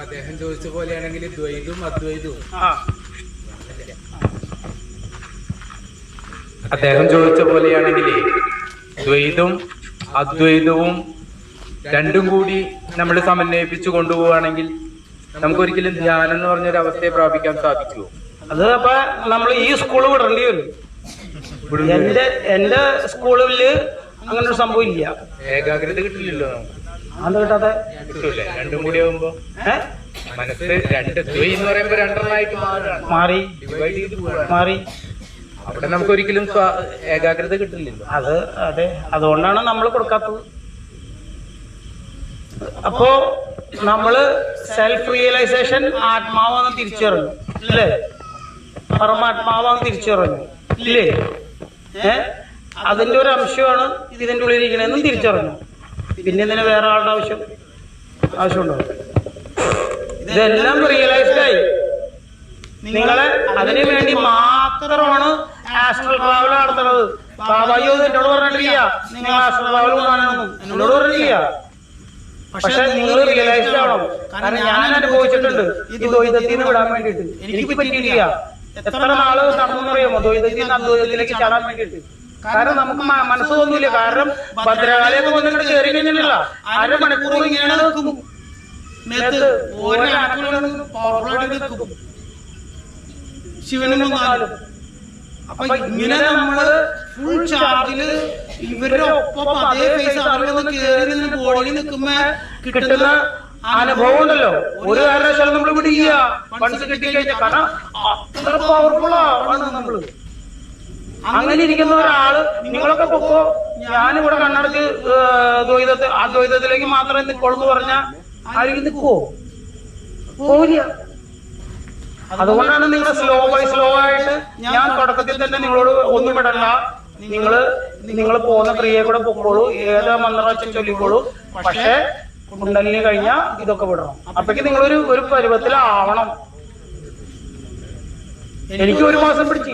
അദ്ദേഹം ചോദിച്ച പോലെയാണെങ്കിൽ ദ്വൈതവും അദ്വൈതവും അദ്ദേഹം ചോദിച്ച പോലെയാണെങ്കിൽ ദ്വൈതവും അദ്വൈതവും രണ്ടും കൂടി നമ്മൾ സമന്വയിപ്പിച്ചു കൊണ്ടുപോവുകയാണെങ്കിൽ നമുക്കൊരിക്കലും ധ്യാനം എന്ന് പറഞ്ഞൊരു അവസ്ഥയെ പ്രാപിക്കാൻ സാധിക്കുമോ? അത് അപ്പൊ നമ്മൾ ഈ സ്കൂള് വിടേണ്ടി വരും. എന്റെ സ്കൂളില് അങ്ങനെ ഒരു സംഭവം ഇല്ല. ഏകാഗ്രത കിട്ടില്ലല്ലോ. അത് കിട്ടാതെ കിട്ടൂലേ? രണ്ടും കൂടി ആവുമ്പോ മനസ്സ് രണ്ട് എന്ന് പറയുമ്പോ രണ്ടെണ്ണമായിട്ട് മാറി അവിടെ നമുക്ക് ഒരിക്കലും ഏകാഗ്രത കിട്ടില്ലല്ലോ. അത് അതെ, അതുകൊണ്ടാണ് നമ്മൾ കൊടുക്കാത്തത്. അപ്പോ നമ്മള് സെൽഫ് റിയലൈസേഷൻ ആത്മാവാന്ന് തിരിച്ചറിഞ്ഞു ഇല്ലേ? പരമാത്മാവാന്ന് തിരിച്ചറിഞ്ഞു ഇല്ലേ? അതിന്റെ ഒരു അംശമാണ് ഇതിന്റെ ഉള്ളിൽ ഇരിക്കണെന്നും തിരിച്ചറിഞ്ഞു. പിന്നെ ഇതിന് വേറെ ആളുടെ ആവശ്യമുണ്ടോ? ഇതെല്ലാം റിയലൈസ്ഡ് ആയി. നിങ്ങളെ അതിനു വേണ്ടി മാത്രമാണ് ആസ്ട്രൽ ട്രാവൽ നടത്തുന്നത്. ബാബായോ എന്നോട് പറഞ്ഞിട്ടില്ല നിങ്ങൾ ആസ്ട്രൽ ട്രാവൽ കൊണ്ടാണെന്നും എന്നോട് പറഞ്ഞിട്ടില്ല. പക്ഷെ നിങ്ങൾ റിയലൈസ്ഡ് ആവണം. കാരണം ഞാൻ അനുഭവിച്ചിട്ടുണ്ട് ഈ ദ്വൈതത്തിൽ നിന്ന് വിടാൻ വേണ്ടിയിട്ട്. എനിക്ക് പറ്റിയിട്ടില്ല. എത്ര നാള് നടന്നറിയാമോ ദ്വൈതത്തിൽ നിന്ന് അദ്വൈതത്തിലേക്ക് ചാടാൻ വേണ്ടിയിട്ട്? കാരണം നമുക്ക് മനസ്സ് തോന്നില്ല. കാരണം ഭദ്രകാളിയൊക്കെ വന്നിട്ട് കയറി കഴിഞ്ഞില്ല, അരമണിക്കൂർ ഇങ്ങനെ നിൽക്കും. ശിവനും വന്നാലും അപ്പൊ ഇങ്ങനെ നമ്മള് ഫുൾ ചാർജില് ഇവരുടെ ഒപ്പം അതേ ഫേസ് അവരൊന്ന് കയറി നിന്ന് ബോഡിയിൽ നിൽക്കുമ്പോ കിട്ടുന്ന അനുഭവം ഉണ്ടല്ലോ. ഒരു കാരണവശാലും നമ്മൾ വിടില്ല. മനസ്സ് കിട്ടിക്കഴിഞ്ഞാൽ കാരണം അത്ര പവർഫുൾ ആണ് നമ്മള്. അങ്ങനെ ഇരിക്കുന്ന ഒരാള് നിങ്ങളൊക്കെ പൊക്കോ, ഞാനിവിടെ കണ്ണടച്ച് അദ്വൈതത്തിലേക്ക് മാത്രമേ നിൽക്കുള്ളൂ എന്ന് പറഞ്ഞാൽ ആരെങ്കിലും നിൽക്കുവോ? പോവില്ല. അതുകൊണ്ടാണ് നിങ്ങൾ സ്ലോ ആയിട്ട് ഞാൻ തുടക്കത്തിൽ തന്നെ നിങ്ങളോട് ഒന്നും വിടണ്ട, നിങ്ങൾ പോകുന്ന ക്രിയയെ കൂടെ പൊക്കോളൂ, ഏതാ മന്ത്രം ചൊല്ലിക്കോളൂ. പക്ഷെ കുണ്ടലിന് കഴിഞ്ഞാൽ ഇതൊക്കെ വിടണം. അപ്പഴേക്ക് നിങ്ങളൊരു പരുവത്തിലാവണം. എനിക്ക് 1 മാസം പിടിച്ചു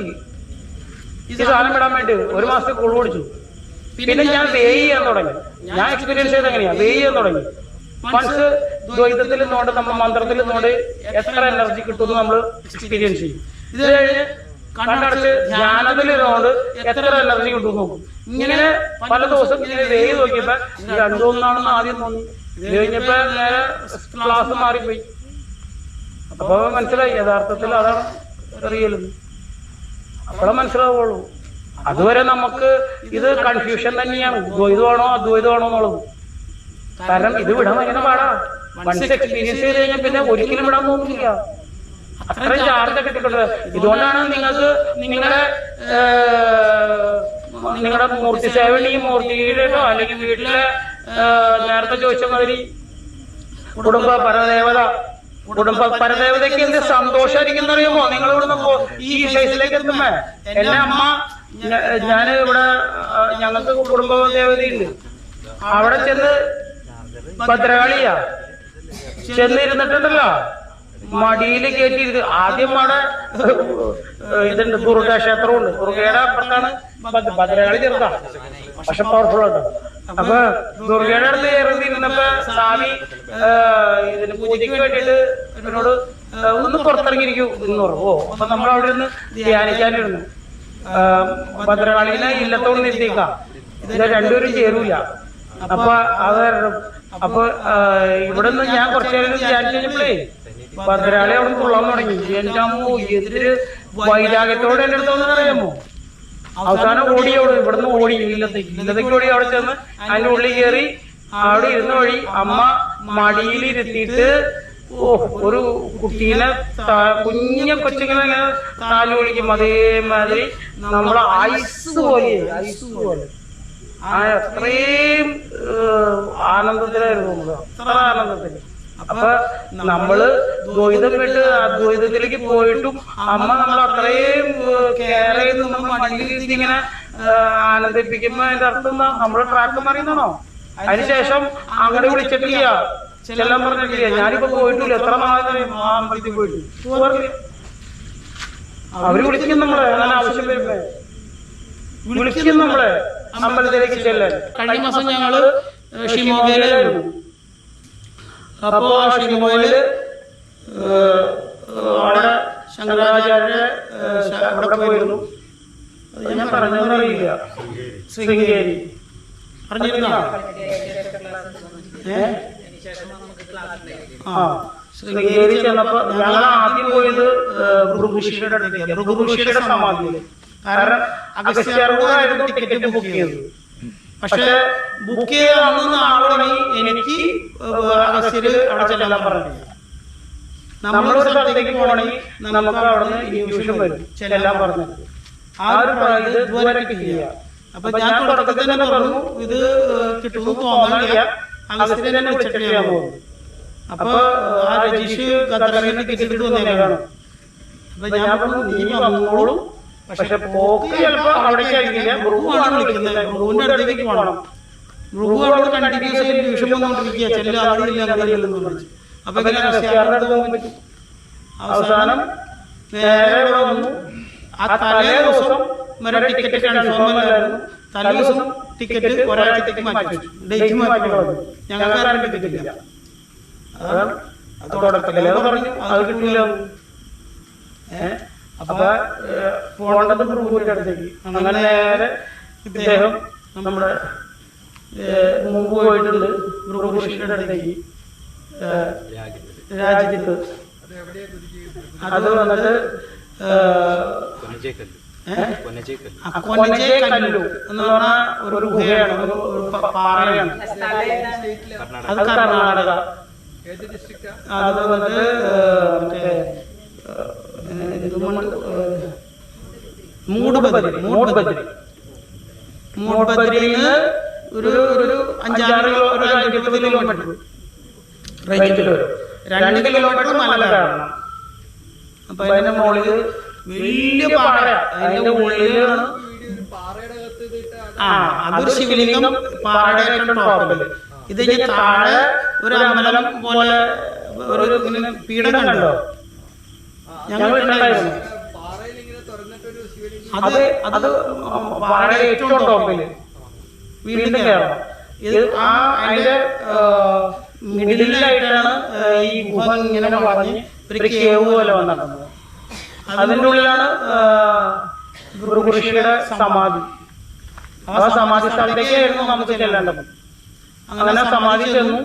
ഈ സാധനം വിടാൻ വേണ്ടി. 1 മാസത്തെ കൂടുതൽ പിടിച്ചു. പിന്നെ ഞാൻ വേ ചെയ്യാൻ തുടങ്ങി. ഞാൻ എക്സ്പീരിയൻസ് ചെയ്ത് എങ്ങനെയാ വേ ചെയ്യാൻ തുടങ്ങി. മനസ്സ് ദ്വൈതത്തിൽ നിന്നുകൊണ്ട് നമ്മൾ മന്ത്രത്തിൽ നിന്നുകൊണ്ട് എത്ര എനർജി കിട്ടുമെന്ന് നമ്മൾ എക്സ്പീരിയൻസ് ചെയ്യും. ഇത് കഴിഞ്ഞ് കണ്ണടച്ച് ധ്യാനത്തിൽ ഇരുന്നുകൊണ്ട് എത്ര എനർജി കിട്ടും നോക്കും. ഇങ്ങനെ പല ദിവസം ഇങ്ങനെ വേ നോക്കിയപ്പോ 2-1 ആദ്യം തോന്നി. ഇത് കഴിഞ്ഞപ്പോ നേരെ ക്ലാസ് മാറിപ്പോയി. അപ്പൊ മനസ്സിലായി യഥാർത്ഥത്തിൽ അതാണ് റിയൽ. അപ്പോഴേ മനസ്സിലാവുള്ളൂ. അതുവരെ നമുക്ക് ഇത് കൺഫ്യൂഷൻ തന്നെയാണ്, ദ്വൈതമാണോ അദ്വൈതമാണോ എന്നുള്ളത്. കാരണം ഇത് വിടാൻ ഭയങ്കര പാടാ. മനസ്സ് എക്സ്പീരിയൻസ് ചെയ്ത് കഴിഞ്ഞാൽ പിന്നെ ഒരിക്കലും വിടാൻ തോന്നില്ല. അത്രയും ചാർജൊക്കെ കിട്ടുന്നത്. ഇതുകൊണ്ടാണ് നിങ്ങൾക്ക് നിങ്ങളുടെ മൂർത്തി സേവനയും മൂർത്തിയുടെയോ അല്ലെങ്കിൽ വീട്ടിലെ നേരത്തെ ചോദിച്ച മാതിരി കുടുംബ പരദേവതയ്ക്ക് എന്ത് സന്തോഷമായിരിക്കും അറിയുമോ? നിങ്ങൾ ഇവിടുന്ന് ഈ ഫേസിലേക്ക് എത്തുമ്പോ എന്റെ അമ്മ, ഞാൻ ഇവിടെ ഞങ്ങൾക്ക് കുടുംബ ദേവതയുണ്ട്, അവിടെ ചെന്ന് ഭദ്രകാളിയാ ചെന്നിരുന്നിട്ടുണ്ടല്ലോ, മടിയിൽ കയറ്റിയിരുന്ന്. ആദ്യം അവിടെ ഇതുണ്ട്, ദുർഗാ ക്ഷേത്രമുണ്ട്. ദുർഗയുടെ അപ്പുറത്താണ് ഭദ്രകാളി ചെറുതാ, പക്ഷെ പവർഫുൾ ആണ്. അപ്പൊ ദുർഗയുടെ അടുത്ത് കയറിയിരുന്നപ്പോ സ്വാമി ഇതിന് പൂജയ്ക്ക് വേണ്ടിയിട്ട് എന്നോട് ഒന്ന് പുറത്തിറങ്ങിയിരിക്കൂ എന്ന് പറഞ്ഞു. അപ്പൊ നമ്മൾ അവിടെ ഇരുന്ന് ധ്യാനിക്കാനിരുന്നു. ഭദ്രകാളിനെ ഇല്ലത്തോട് നിർത്തിയേക്കാം, ഇത് രണ്ടുപേരും ചേരൂല. അപ്പൊ അപ്പൊ ഇവിടെ നിന്ന് ഞാൻ കുറച്ചു നേരം ധ്യാനിച്ചു കഴിഞ്ഞപ്പോഴേ ഭദ്രകാളി അവിടെ തുള്ളാൻ തുടങ്ങി. എന്റെ അമ്മോ, എതിര് വൈരാഗ്യത്തോടെ എന്റെ അടുത്ത് അറിയാമോ? അവസാനം ഓടിയോട് ഇവിടുന്ന് ഓടി ഇല്ലത്തേക്ക് ഓടി. അവിടെ ചെന്ന് അതിന്റെ ഉള്ളിൽ കയറി അവിടെ ഇരുന്ന വഴി അമ്മ മടിയിലിരുത്തിയിട്ട് ഒരു കുട്ടീനെ കൊച്ചിങ്ങനെ താലു വിളിക്കും. അതേമാതിരി നമ്മളെ ഐസ് പോലെ അത്രയും ആനന്ദത്തിലായിരുന്നു നമ്മള്, അത്ര ആനന്ദത്തില്. അപ്പൊ നമ്മള് ദ്വൈതം വിട്ട് അദ്വൈതത്തിലേക്ക് പോയിട്ടും അമ്മ നമ്മൾ അത്രയും കെയർ ചെയ്ത് നമ്മൾ മടിയിലിരുത്തി ഇങ്ങനെ ആനന്ദിപ്പിക്കുമ്പോ അതിന്റെ അർത്ഥം എന്താ? നമ്മള് ട്രാക്ക് മറിയുന്നതാണോ? അതിനുശേഷം അങ്ങോട്ട് വിളിച്ചിട്ടില്ല, ചെല്ലാൻ പറഞ്ഞിട്ടില്ല. ഞാനിപ്പോ പോയിട്ടില്ല, എത്ര നാളെന്നറിയാം ആ അമ്പലത്തിൽ പോയിട്ട്. അവര് വിളിക്കും നമ്മളെ, അങ്ങനെ ആവശ്യം വരുമ്പോ വിളിക്കും നമ്മളെ അമ്പലത്തിലേക്ക് ചെല്ലാൻ. കഴിഞ്ഞ മാസം ഞങ്ങള് ഷിമോഗയിലായിരുന്നു. അപ്പോ ആ സിനിമയില് അവിടെ ശങ്കരാചാര്യ അവിടെ പോയിരുന്നു. ഞാൻ പറഞ്ഞറിയില്ല. ശൃംഗേരി അറിഞ്ഞിരുന്നോ? ശൃംഗേരി ചെന്നപ്പോ ഞങ്ങൾ ആദ്യം പോയത് ഭൃഗുഋഷിയുടെ അടുത്തേക്ക്, ഭൃഗുഋഷിയുടെ സമാധിയിൽ. കാരണം അഗസ്ത്യാർകൂടായിരുന്നു ടിക്കറ്റ് ബുക്ക് ചെയ്തത്. പക്ഷെ ബുക്ക് ചെയ്ത അന്ന് നാളെ തുടങ്ങി എനിക്ക് അഗസ്ത്യര് അവിടെ ചെല്ലാൻ പറഞ്ഞില്ല. നമ്മളൊരു സ്ഥലത്തേക്ക് പോകണമെങ്കിൽ നമുക്ക് അവിടെ നിന്ന് ഇൻഡ്യൂഷൻ വരും ചെല്ലാൻ പറഞ്ഞത്. ആ ഒരു ഇത് ഇതുവരെ കിട്ടില്ല. അപ്പൊ ഞാൻ തുടക്കത്തിൽ തന്നെ പറഞ്ഞു ഇത് കിട്ടുന്നു തോന്നില്ല, അഗസ്ത്യരെ തന്നെ വിളിച്ചിട്ട് ഞാൻ പോകും. അപ്പൊ ആ രജീഷ് ഖത്തറിൽ ടിക്കറ്റ് വന്നേക്കാണ്. അപ്പൊ ഞാൻ പറഞ്ഞു നീ വന്നോളും, പക്ഷെ പോക്ക് ചിലപ്പോ അവിടേക്ക് ആയിരിക്കില്ല. ഭൃഗുവാണ് വിളിക്കുന്നത്, ഭൃഗുവിന്റെ അടുത്തേക്ക് പോകണം. ഭൃഗു അവിടെ കണ്ടിന്യൂസ് ട്യൂഷൻ വന്നോണ്ടിരിക്കുക, ചെല്ല അറിയില്ല അങ്ങനെയല്ലെന്ന് പറഞ്ഞു. അപ്പൊ ഇങ്ങനെ അഗസ്ത്യാരുടെ അടുത്ത് പോകാൻ പറ്റും. അവസാനം നേരെ ഇവിടെ വന്നു. ആ തലേ ദിവസം വരെ ടിക്കറ്റ് കൺഫേം അല്ലായിരുന്നു. തലേ ദിവസം ടിക്കറ്റ് ഒരാഴ്ചത്തേക്ക് മാറ്റി, ഡേറ്റ് മാറ്റി പറഞ്ഞു. ഞങ്ങൾക്ക് ആരും ടിക്കറ്റ് ഇല്ല. അതാണ് തുടക്കത്തില് പറഞ്ഞു അത് കിട്ടില്ല. അപ്പൊ പോകേണ്ടത് ഭൃഗുവിന്റെ അടുത്തേക്ക്. അങ്ങനെ നേരെ ഇദ്ദേഹം നമ്മുടെ മുമ്പ് പോയിട്ടുണ്ട് ഭൃഗുഋഷിയുടെ അടുത്തേക്ക്, രാജ്യത്ത്. അത് വന്നിട്ട് കൊനജേക്കല്ലു എന്ന് പറഞ്ഞ ഒരു ഗുഹയാണ്, ഒരു പാറയാണ്. അത് കർണാടക. അത് വന്നിട്ട് മറ്റേ മൂഡ്ബദ്രിന്ന് ഒരു 5-6 കിലോമീറ്റർ റേഞ്ചിൽ വരും. 2 കിലോമീറ്റർ മല കയറണം. അപ്പൊ അതിന്റെ മുകളില് വലിയ പാറ, അതിന്റെ ഉള്ളിലാണ് അതൊരു ശിവലിംഗം പാറയുടെ ഏറ്റവും ടോപ്പില്. ഇത് താഴെ ഒരു അമ്പലം പോലെ ഒരു പീഠം കണ്ടോ? ഞങ്ങൾ ഉണ്ടായിരുന്നു. അത് പാറയുടെ ഏറ്റവും ടോപ്പില് വീണ്ടും കയറണം. ഇത് അതിന്റെ മിഡിലായിട്ടാണ് ഈ ഗുഹ ഇങ്ങനെ വളഞ്ഞ് ഒരു കേവ് പോലെ വന്നിട്ടുള്ളത്. അതിന്റെ ഉള്ളിലാണ് ഭൃഗുഋഷിയുടെ സമാധി. ആ സമാധി സ്ഥലത്തേക്കായിരുന്നു നമുക്ക് ചെല്ലേണ്ടത്. അങ്ങനെ സമാധി ചെന്നു.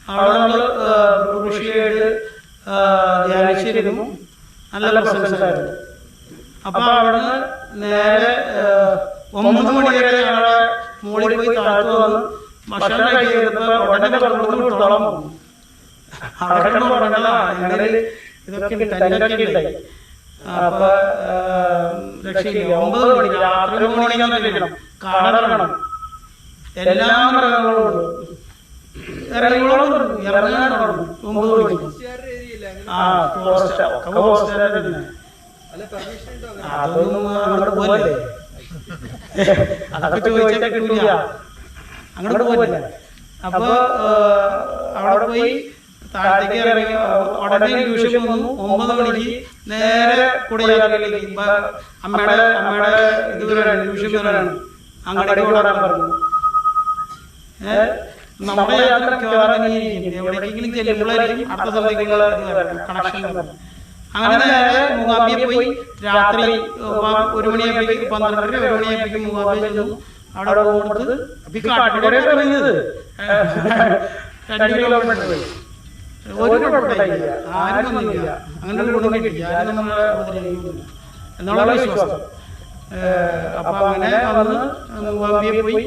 അവിടെ നമ്മൾ ഭൃഗുഋഷിയായിട്ട് ധ്യാനിച്ചിരുന്നു. നല്ല പ്രസൻസ് ആയിരുന്നു. അപ്പൊ അവിടുന്ന് നേരെ 9 മണി വരെ ഞങ്ങളെ മുകളിൽ പോയി താഴത്ത് വന്ന് ഭക്ഷണം കഴിച്ചപ്പോ ഉടനെ പറഞ്ഞുകൊണ്ട് വിട്ടോളം വന്നു. അവിടെ പറഞ്ഞതാ ഞങ്ങളിൽ ഇതൊക്കെ ടെന്റൊക്കെ ഉണ്ടായി. അപ്പൊ രക്ഷയില്ല. 9 മണിക്ക് രാത്രി 9 മണിക്കാന്നിരിക്കണം, കാടിറങ്ങണം. എല്ലാ മൃഗങ്ങളും ഉണ്ട്. ഇറങ്ങിയോളം ഇറങ്ങാൻ പറഞ്ഞു 9 മണിക്ക്. ഫോറസ്റ്റ് ഒക്കെ ഫോറസ്റ്റുകാരുടെ അതൊന്നും അങ്ങോട്ട് പോലല്ലേ, അതൊക്കെ ചോദിച്ചാൽ കിട്ടൂല, അങ്ങോട്ട് പോലല്ല. അപ്പൊ അവിടെ പോയി താഴത്തേക്ക് ഇറങ്ങി ഉടനെ ട്യൂഷൻ വന്നു. 9 മണിക്ക് നേരെ കുടയാറിലേക്ക് അമ്മയുടെ ഇതുവരെയാണ് ട്യൂഷൻ വരാണ്. അങ്ങോട്ടേക്ക് ഓടാൻ പറഞ്ഞു. നമ്മുടെ യാത്ര കയറാനിരിക്കും, എവിടേക്കെങ്കിലും ചെല്ലുമ്പോഴായിരിക്കും അടുത്ത സ്ഥലത്തേക്കുള്ള കണക്ഷൻ വരണം. അങ്ങനെ നേരെ മൂകാംബിയെ പോയി. രാത്രി 1 മണിയായപ്പോഴേക്കും 12:30 1 മണിയായപ്പോഴേക്കും മൂകാംബിയ ചെന്നു. അവിടെ കൊടുത്ത് കാട്ടിലൂടെയാണ് ഇറങ്ങിയത്. 2 കിലോമീറ്റർ പോയി. ഒരു കുഴപ്പമില്ല, ആരും വന്നില്ല. അങ്ങനെ ഒരു ഗുണം കിട്ടില്ല, ആരും നമ്മളെ ഉപദ്രവിക്കുന്നില്ല എന്നുള്ള വിശ്വാസം. അപ്പൊ അങ്ങനെ വന്ന് മൂകാംബിയെ പോയി.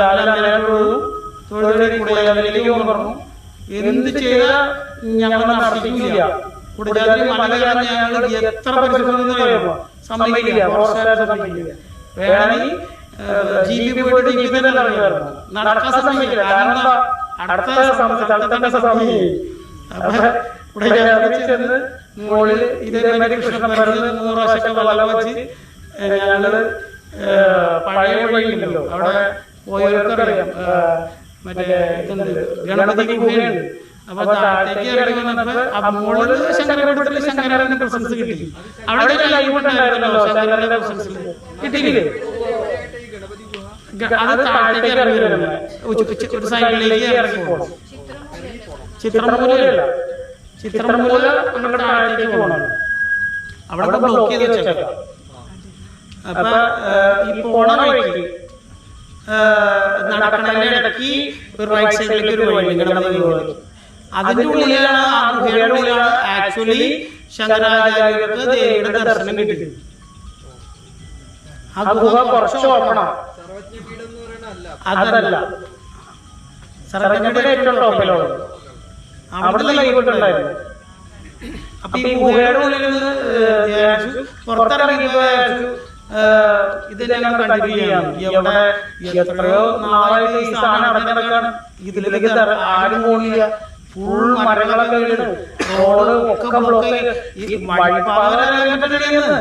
രാവിലെ തൊഴിലേക്ക് പറഞ്ഞു എന്ത് ചെയ്താൽ ഞങ്ങൾ നടത്തിക്കില്ല. കുടജാദ്രി മല കയറാൻ ഞങ്ങൾ എത്ര പരിശ്രമം പറയുമ്പോ സമ്മതിക്കില്ല, ഫോറസ്റ്റുകാരെ സമ്മതിക്കില്ല. വേണമെങ്കിൽ ജീപ്പ് പോയിട്ട് ജീപ്പ് തന്നെ ഇറങ്ങി വരണം, നടക്കാൻ സമ്മതിക്കില്ല. കാരണം എന്താ, അടുത്ത സ്ഥലത്തിന്റെ സമയം. അപ്പൊ കുടജാദ്രി ചെന്ന് മുകളിൽ ഇതേമാതിരി കൃഷ്ണൻ വരുന്നത് 3 പ്രാവശ്യമൊക്കെ വെള്ളം വെച്ച് ഞങ്ങള് പഴയ വഴിയുണ്ടല്ലോ അവിടെ പോയവർക്കറിയാം, മറ്റേ ഇതുണ്ട് ഗണപതി ഗുഹയുണ്ട്. അപ്പൊ താഴത്തേക്ക് ഇറങ്ങി വന്നപ്പോ മുകളിൽ ശങ്കരപീഠത്തില് ശങ്കരന്റെ പ്രസൻസ് കിട്ടി. അവിടെ ലൈവുണ്ടായിരുന്നല്ലോ ശങ്കരന്റെ പ്രസൻസിൽ കിട്ടിയില്ലേ? അത് താഴത്തേക്ക് ഇറങ്ങി വരുന്നത് ഒരു സൈഡിലേക്ക് ഇറങ്ങി പോകണം. ചിത്രമൂലയല്ല, ചിത്രമൂല നമ്മുടെ താഴത്തേക്ക് പോകണം. അവിടെ ബ്ലോക്ക് ചെയ്ത് വെച്ചേക്കാം. അപ്പൊ ഈ പോണ വഴിക്ക് നടക്കണതിന്റെ ഇടയ്ക്ക് ഒരു റൈറ്റ് സൈഡിലേക്ക് ഒരു വഴി, അതിന്റെ ഉള്ളിലാണ്, ആ ഗുഹയുടെ ഉള്ളിലാണ് ആക്ച്വലി ശങ്കരാചാര്യർക്ക് ദേവിയുടെ ദർശനം കിട്ടിയത്. ആ ഗുഹ കുറച്ച് ഓപ്പണാണ്, അതല്ല സർവജ്ഞയുടെ ഏറ്റവും ടോപ്പിലുള്ളത്. അവിടുത്തെ ലൈവിട്ടുണ്ടായിരുന്നു. അപ്പൊ ഈ ഗുഹയുടെ ഉള്ളിൽ നിന്ന് പുറത്തിറങ്ങിയപ്പോ ഇതെല്ലാം കണ്ടിന്യൂ ചെയ്യാം. എവിടെ എത്രയോ നാളായിട്ട് ഈ സാധനം അടഞ്ഞിടക്കാണ്. ഇതിലേക്ക് ആരും പോണില്ല, ഫുൾ മരങ്ങളൊക്കെ വീണ് റോഡ് ഒക്കെ ബ്ലോക്ക്. ഈ വഴിപാതന്ന്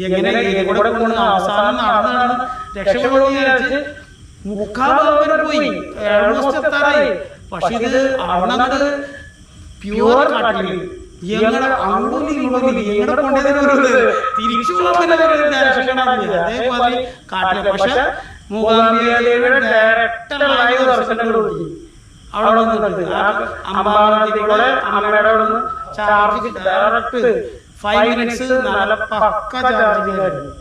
എങ്ങനെ കൂടെ കൊണ്ട് അവസാനം നടന്നാണ് രക്ഷപ്പെടുമെന്ന് വിചാരിച്ച് മുക്കാൽ പോയി, എത്താറായി. പക്ഷെ ഇത് അവിടെ പ്യൂർ കാട്ടില് എങ്ങനെ അങ്ങോട്ടും ഇങ്ങോട്ടും എങ്ങനെ കൊണ്ടുവരുന്നത് തിരിച്ചു അതേപോലെ കാട്ടില്. പക്ഷെ മൂകാംബികാദേവിയുടെ ഡയറക്റ്റ് ലൈവ് ദർശനങ്ങൾ കൊടുത്തു. അവിടെ നിന്നിട്ട് അമ്പാനത്തിലൂടെ അമ്മയുടെ അവിടെ നിന്ന് ചാർജ് ഡയറക്റ്റ് 5 minutes നല്ല പക്ക ചാർജിങ് ആയിരുന്നു.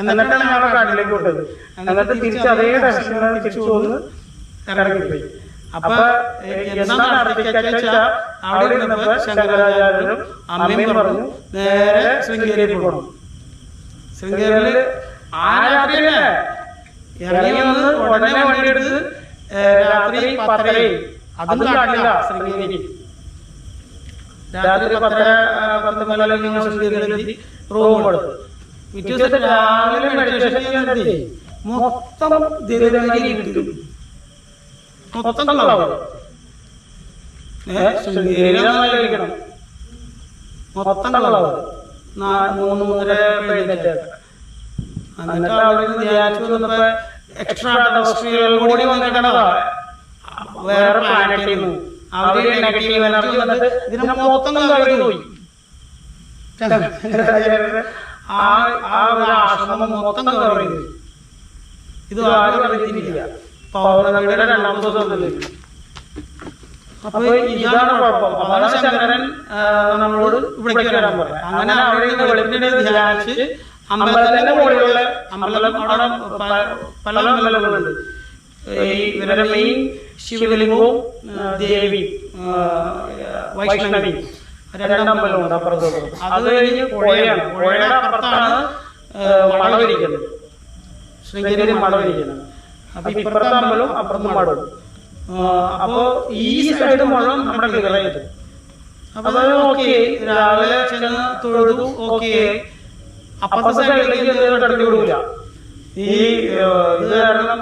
എന്നിട്ടാണ് ഞങ്ങളുടെ കാട്ടിലേക്ക് വിട്ടത്. എന്നിട്ട് തിരിച്ച് അതേ ദർശനം തിരിച്ചു വന്ന് ഇറങ്ങിപ്പോയി. അപ്പൊ എന്താണ് നടത്തിച്ചാ അവിടെ ഇരുന്നപ്പോ ശങ്കരാചാര്യരും അമ്മയും പറഞ്ഞു നേരെ ശൃംഗേരിയിൽ പോകണം. ശൃംഗേരിയില് ആ രാത്രി തന്നെ ഇറങ്ങി വന്ന് ഉടനെ വണ്ടിയെടുത്ത് രാത്രി 10:30 അതും കാട്ടില്ല ശൃംഗേരി. രാത്രി 10:10 നിങ്ങൾ ശൃംഗേരിയിലെത്തി റൂം കൊടുത്തു. പിറ്റേ ദിവസം രാവിലെ മെഡിറ്റേഷൻ ചെയ്യാൻ എത്തി. മൊത്തം കിട്ടും, മൊത്തം കളവ്. ശൃംഗേരിയിലായിരിക്കണം മൊത്തം കളവ്. 3-3:30 എഴുന്നേറ്റേക്കാം. എന്നിട്ട് അവിടെ നിന്ന് ധ്യാനിച്ചു വന്നപ്പോ എക്സ്ട്രാ ടെറസ്ട്രിയൽ കൂടി വന്നിട്ടാണതാ വേറെ പ്ലാനറ്റിൽ നിന്ന് അവര് നെഗറ്റീവ് എനർജി വന്നിട്ട് ഇതിനെ മൊത്തം കളവ് പോയി. ആ ഒരു ആശ്രമം മൊത്തം കവർ ചെയ്തു. ഇത് ആരും അറിയില്ല. പൗർണമിയുടെ 2ാം ദിവസം. അപ്പൊ ഇതാണ് കുഴപ്പം. അതാണ് ശങ്കരൻ നമ്മളോട് ഇവിടേക്ക് വരാൻ പറയാം. അങ്ങനെ അവിടെ നിന്ന് വെളുപ്പിനെ ധ്യാനിച്ച് അമ്പലത്തിന്റെ മുകളിലുള്ള അമ്പലം അവിടെ പല അമ്പലങ്ങളുണ്ട്. ഇവരുടെ മെയിൻ ശിവലിംഗവും ദേവി വൈഷ്ണവി 2 അമ്പലമുണ്ട് അപ്പുറത്തോട്ട്. അത് കഴിഞ്ഞ് പുഴയാണ്. പുഴയുടെ അപ്പുറത്താണ് മടവിരിക്കുന്നത്, ശൃംഗേരി മടവിരിക്കുന്നത്. അപ്പൊ ഇപ്പുറത്തെ അമ്പലവും അപ്പുറത്തും മടവും. അപ്പോ ഈ സൈഡ് മുഴുവൻ നമ്മുടെ ക്ലിയർ ചെയ്തു. അപ്പൊ ഓക്കെ, രാവിലെ ചെന്ന് തൊഴുതു. ഓക്കെ, അപ്പുറത്തെ സൈഡിലേക്ക് കടത്തി വിടൂല. ഈ ഇത് കാരണം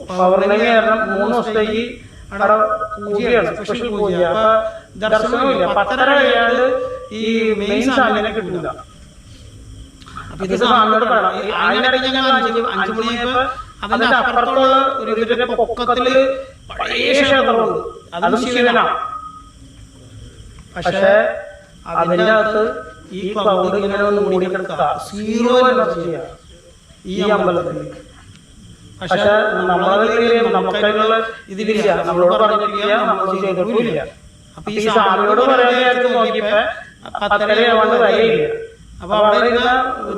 പൗർണമി കാരണം 3 ദിവസത്തേക്ക് അവിടെ പൂജയാണ്, സ്പെഷ്യൽ പൂജ. അപ്പൊ ദർശനമില്ല. 10:30 കഴിയാണ്ട് ഈ മെയിൻ സ്വാമിനെ കിട്ടില്ല. അപ്പൊ ഇത് സ്വാമിയോട് പറയണം. അതിനിടയ്ക്ക് ഞങ്ങൾ 5 മണിയായപ്പോ അതിന്റെ അപ്പുറത്തുള്ള ഒരു ഇതിന്റെ പൊക്കത്തില് പഴയ ക്ഷേത്രമുണ്ട്, അതും ശിവനാണ്. പക്ഷെ അതിന്റെ അകത്ത് ഈ ക്ലൗഡ് ഇങ്ങനെ ഒന്ന് മൂടിക്കെടുത്ത 0 എനർജിയാ ഈ അമ്പലത്തിൽ. പക്ഷെ നമുക്കതിനുള്ള ഇതിലില്ല, നമ്മളോട് പറഞ്ഞിട്ടില്ല, നമ്മൾ ചെയ്തിട്ടില്ല. അപ്പൊ ഈ സ്വാമിയോട് പറയാനായിട്ട് നോക്കിയപ്പോ 10:30 ആവാണ്ട് വരെയില്ല. അപ്പൊ അവിടെ ഇരുന്ന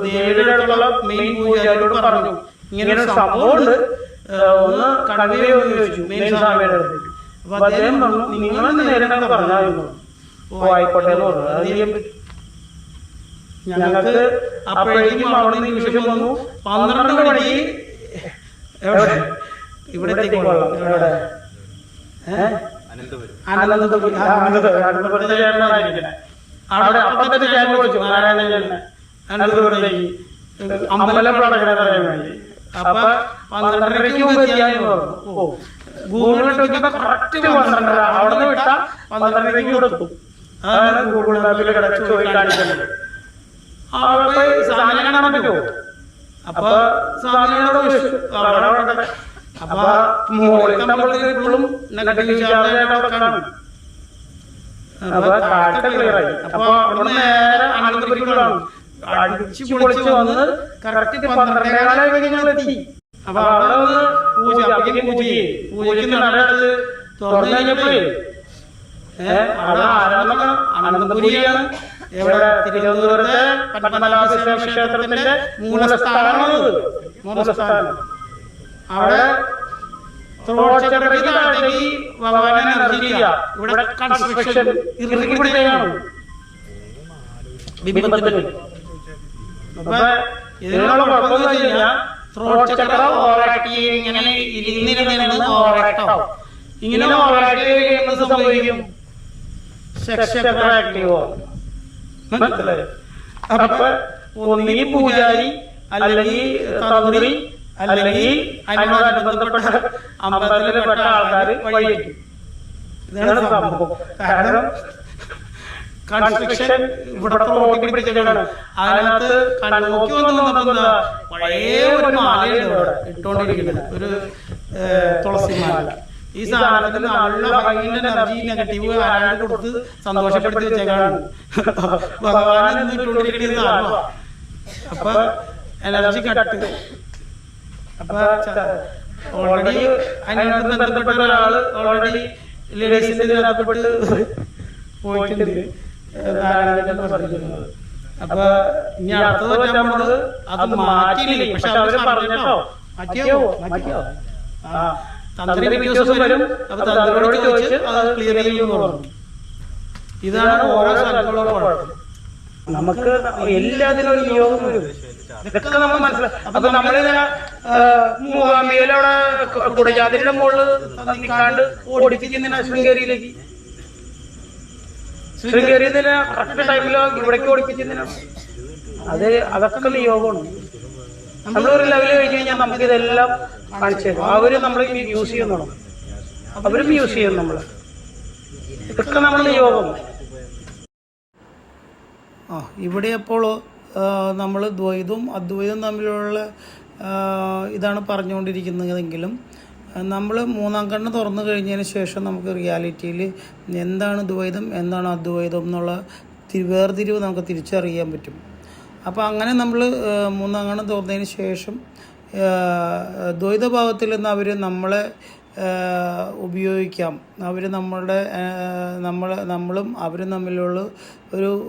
ദേവിയുടെ അടുത്തുള്ള മെയിൻ പൂജാരിയോട് പറഞ്ഞു, ഇങ്ങനെ ഒരു സംഭവം ഉണ്ട്, ഒന്ന് കൺവേ എന്ന് ചോദിച്ചു മെയിൻ സ്വാമിയുടെ അടുത്ത്. അപ്പൊ അദ്ദേഹം പറഞ്ഞു, നിങ്ങളൊന്ന് നേരിട്ട് പറഞ്ഞായിരുന്നു. ഓ ആയിക്കോട്ടെ എന്ന് പറഞ്ഞു. അത് ചെയ്യാൻ പറ്റും. ഞങ്ങൾക്ക് അപ്പോഴേക്കും അവിടെ നിന്ന് നിമിഷം വന്നു 12 മണിക്ക് എവിടെ ഇവിടെ എത്തിക്കൊള്ളാം. എവിടെ അനന്തപുരത്തെ ചേട്ടനായിരിക്കണേ. അവിടെ അപ്പത്തെ ചേട്ടൻ വിളിച്ചു, നാരായണ ചേട്ടനെ അനന്തപുരത്തേക്ക് അമ്പലം പ്രടകണെന്ന് പറയാൻ വേണ്ടി. അപ്പൊ 12:30 മുമ്പ് എത്തിയാന്ന് പറഞ്ഞു. ഓ ഗൂഗിളിൽ നോക്കിയപ്പോ കറക്റ്റ് 12:30. അവിടെ നിന്ന് വിട്ടാ 12:30 ഇവിടെ എത്തും. അതാണ് ഗൂഗിൾ മാപ്പിൽ കിടച്ച് പോയി കാണിക്കുന്നത്. അവിടെ സാധനം കാണാൻ പറ്റുമോ? അപ്പൊ സാധനങ്ങളോട് അപ്പൊ മോളിൽ നമ്മൾ ഇപ്പോഴും നെഗറ്റീവ് ചാർജ് അവിടെ കാണും. അപ്പൊ കാഴ്ച ക്ലിയറായി. അപ്പൊ അവിടെ നേരെ അനന്തപുരികളാണ് അടിച്ചു പൊളിച്ച് വന്ന് കറക്റ്റ് 12:15 ഞങ്ങൾ എത്തി. അപ്പൊ അവിടെ ഒന്ന് പൂജ പൂജയ്ക്ക് നടത്ത് തുറന്നു കഴിഞ്ഞപ്പോഴേ അവിടെ ആരാധന അനന്തപുരിയാണ്. ഇവിടെ തിരുവനന്തപുരത്തെ പത്മനാഭസ്വാമി ക്ഷേത്രത്തിന്റെ മൂലസ്ഥാനമാണത്. അവിടെ ഭഗവാനെ എനർജിയില്ല. ഇവിടെ കൺസ്ട്രക്ഷൻ ഇറുക്കിപ്പിടിച്ചാണ് ബിംബത്തിന്. അപ്പൊ ഇതിനുള്ള കുഴപ്പമെന്ന് വെച്ച് കഴിഞ്ഞാൽ ത്രോട്ട് ചക്ര ഓവറാക്ട് ഇങ്ങനെ ഇരുന്നിരുന്ന് ഓവറാക്ടാവും. ഇങ്ങനെ ഓവറാക്ട് ചെയ്യുന്നത് സംഭവിക്കും ചക്ര ആക്റ്റീവ് ആവും. മനസ്സിലായോ? അപ്പൊ ഒന്നുകിൽ പൂജാരി അല്ലെങ്കിൽ തന്ത്രി അല്ലെങ്കിൽ അതിനോട് ബന്ധപ്പെട്ട അമ്പലത്തിൽപ്പെട്ട ആൾക്കാർ വഴിയേക്കും. ഇതാണ് സംഭവം. കാരണം കൺസ്ട്രക്ഷൻ ഇവിടെ റോട്ടിൽ പിടിച്ചിട്ടാണ്. അതിനകത്ത് നോക്കി വന്നപ്പോ പഴയ ഒരു മാലയുണ്ട് ഇവിടെ ഇട്ടുകൊണ്ടിരിക്കുന്നത്, ഒരു തുളസി മാല. ഈ സാധനത്തിൽ നല്ല ഭംഗിന്റെ എനർജി നെഗറ്റീവ് ആരാണ്ട് കൊടുത്ത് സന്തോഷപ്പെടുത്തി വെച്ചേക്കാണ് ഭഗവാൻ ഇട്ടുകൊണ്ടിരിക്കുന്നത്. അപ്പൊ എനർജി കട്ട്. അപ്പൊ ഓൾറെഡി അതിനോട് ബന്ധപ്പെട്ട ഒരാള് ഓൾറെഡി ലേഡീസിന്റെ ഇതിനകപ്പെട്ട് പോയിട്ടുണ്ട്. അപ്പൊ ഇനി അടുത്തത് പറ്റാൻ പോണത് അത് മാറ്റിയില്ലേ. പക്ഷെ അവര് പറഞ്ഞോ മാറ്റിയോ തന്ത്രി വ്യത്യാസം വരും. അപ്പൊ തന്ത്രിയോട് ചോദിച്ച് അത് ക്ലിയർ ചെയ്യുമെന്ന് പറഞ്ഞു. ഇതാണ് ഓരോ സ്ഥലത്തുള്ള കുഴപ്പം. നമുക്ക് എല്ലാത്തിനും ഒരു നിയോഗം വരും. ഇതൊക്കെ നമ്മൾ മനസ്സിലാക്കും. അപ്പൊ നമ്മളിങ്ങനെ മൂകാംബികയിലവിടെ കുടജാതിയുടെ മുകളിൽ നിൽക്കാണ്ട് ഓടിപ്പിക്കുന്നതിന് ശൃംഗേരിയിലേക്ക് കറക്റ്റ് ടൈമിലോ ഇവിടേക്ക് ഓടിപ്പിക്കുന്നതിനാണ്. അതൊക്കെ നിയോഗമാണ്. നമ്മളൊരു ലെവല് കഴിഞ്ഞ് കഴിഞ്ഞാൽ നമുക്ക് ഇതെല്ലാം കാണിച്ചു തരും. അവര് നമ്മൾ യൂസ് ചെയ്യുന്നതാണ്, അവരും യൂസ് ചെയ്യും നമ്മൾ. ഇതൊക്കെ നമ്മൾ നിയോഗം. ഇവിടെ അപ്പോൾ നമ്മൾ ദ്വൈതവും അദ്വൈതവും തമ്മിലുള്ള ഇതാണ് പറഞ്ഞുകൊണ്ടിരിക്കുന്നതെങ്കിലും നമ്മൾ മൂന്നാം കണ്ണ് തുറന്നു കഴിഞ്ഞതിന് ശേഷം നമുക്ക് റിയാലിറ്റിയിൽ എന്താണ് ദ്വൈതം എന്താണ് അദ്വൈതം എന്നുള്ള വേർതിരിവ് നമുക്ക് തിരിച്ചറിയാൻ പറ്റും. അപ്പോൾ അങ്ങനെ നമ്മൾ മൂന്നാം കണ്ണ് തുറന്നതിന് ശേഷം ദ്വൈതഭാവത്തിൽ നിന്ന് അവർ നമ്മളെ ഉപയോഗിക്കാം. അവർ നമ്മളും അവരും തമ്മിലുള്ള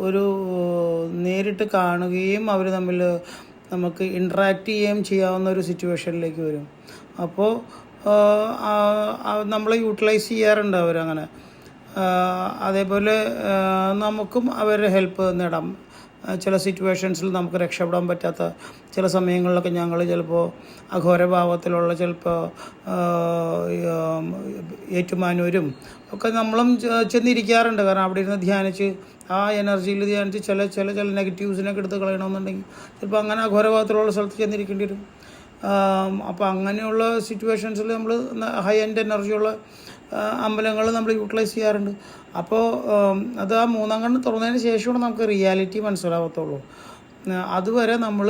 ഒരു നേരിട്ട് കാണുകയും അവർ തമ്മിൽ നമുക്ക് ഇൻട്രാക്ട് ചെയ്യുകയും ചെയ്യാവുന്ന ഒരു സിറ്റുവേഷനിലേക്ക് വരും. അപ്പോൾ നമ്മൾ യൂട്ടിലൈസ് ചെയ്യാറുണ്ട് അവരങ്ങനെ. അതേപോലെ നമുക്കും അവരുടെ ഹെൽപ്പ് നേടാം. ചില സിറ്റുവേഷൻസിൽ നമുക്ക് രക്ഷപ്പെടാൻ പറ്റാത്ത ചില സമയങ്ങളിലൊക്കെ ഞങ്ങൾ ചിലപ്പോൾ അഘോരഭാവത്തിലുള്ള ചിലപ്പോൾ ഏറ്റുമാനൂരും ഒക്കെ നമ്മളും ചെന്നിരിക്കാറുണ്ട്. കാരണം അവിടെ ഇരുന്ന് ധ്യാനിച്ച് ആ എനർജിയിൽ ധ്യാനിച്ച് ചില നെഗറ്റീവ്സിനൊക്കെ എടുത്ത് കളയണമെന്നുണ്ടെങ്കിൽ ചിലപ്പോൾ അങ്ങനെ അഘോരഭാവത്തിലുള്ള സ്ഥലത്ത് ചെന്നിരിക്കേണ്ടി വരും. അപ്പോൾ അങ്ങനെയുള്ള സിറ്റുവേഷൻസിൽ നമ്മൾ ഹൈ എൻഡ് എനർജിയുള്ള അമ്പലങ്ങൾ നമ്മൾ യൂട്ടിലൈസ് ചെയ്യാറുണ്ട്. അപ്പോൾ അത് ആ മൂന്നാം കണ്ണ് തുറന്നതിന് ശേഷമാണ് നമുക്ക് റിയാലിറ്റി മനസ്സിലാവത്തുള്ളൂ. അതുവരെ നമ്മൾ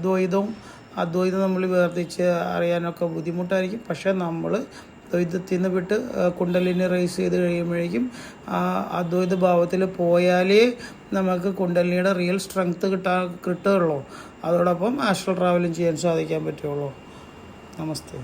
ദ്വൈതവും അദ്വൈതം നമ്മൾ വേർതിരിച്ച് അറിയാനൊക്കെ ബുദ്ധിമുട്ടായിരിക്കും. പക്ഷേ നമ്മൾ ദ്വൈതത്തിൽ നിന്ന് വിട്ട് കുണ്ടലിനെ റേസ് ചെയ്ത് കഴിയുമ്പോഴേക്കും ആ അദ്വൈത ഭാവത്തിൽ പോയാലേ നമുക്ക് കുണ്ടലിനിയുടെ റിയൽ സ്ട്രെങ്ത്ത് കിട്ടുകയുള്ളൂ. അതോടൊപ്പം ആസ്ട്രൽ ട്രാവലും ചെയ്യാൻ സാധിക്കാൻ പറ്റുള്ളൂ. നമസ്തേ.